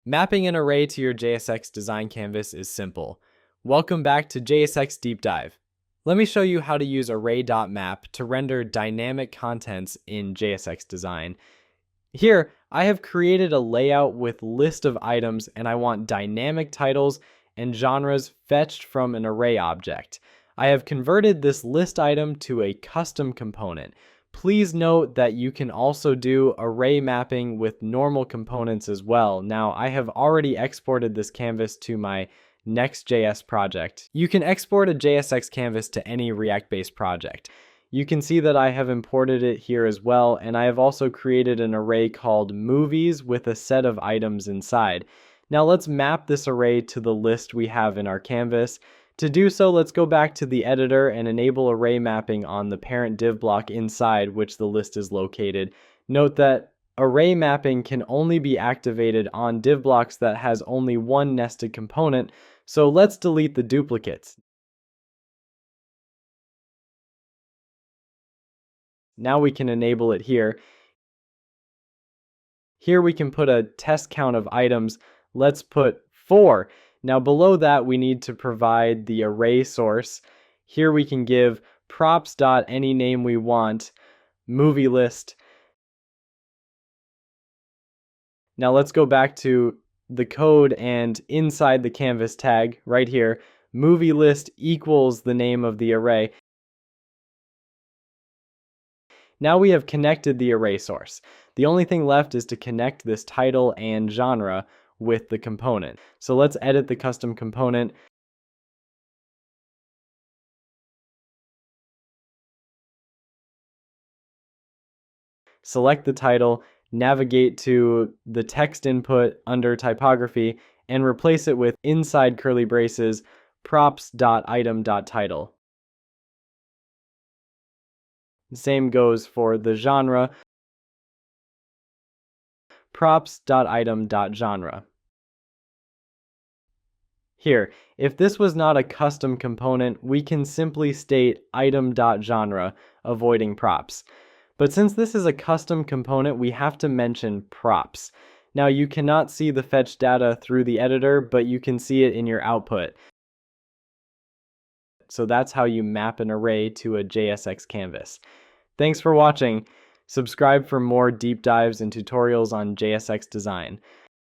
Mapping an array to your JSX design canvas is simple. Welcome back to JSX Deep Dive. Let me show you how to use array.map to render dynamic contents in JSX Design. Here, I have created a layout with list of items and I want dynamic titles and genres fetched from an array object. I have converted this list item to a custom component. Please note that you can also do array mapping with normal components as well. Now, I have already exported this canvas to my Next.js project. You can export a JSX canvas to any React-based project. You can see that I have imported it here as well, and I have also created an array called movies with a set of items inside. Now let's map this array to the list we have in our canvas. To do so, let's go back to the editor and enable array mapping on the parent div block inside which the list is located. Note that array mapping can only be activated on div blocks that has only one nested component, so let's delete the duplicates. Now we can enable it here. Here we can put a test count of items. Let's put 4. Now below that we need to provide the array source. Here we can give props.any name we want, movie list. Now let's go back to the code and inside the canvas tag right here, movie list equals the name of the array. Now we have connected the array source. The only thing left is to connect this title and genre with the component. So let's edit the custom component. Select the title, navigate to the text input under typography, and replace it with inside curly braces props.item.title. The same goes for the genre, props.item.genre. Here, if this was not a custom component, we can simply state item.genre, avoiding props. But since this is a custom component, we have to mention props. Now you cannot see the fetch data through the editor, but you can see it in your output. So that's how you map an array to a JSX canvas. Thanks for watching. Subscribe for more deep dives and tutorials on JSX Design.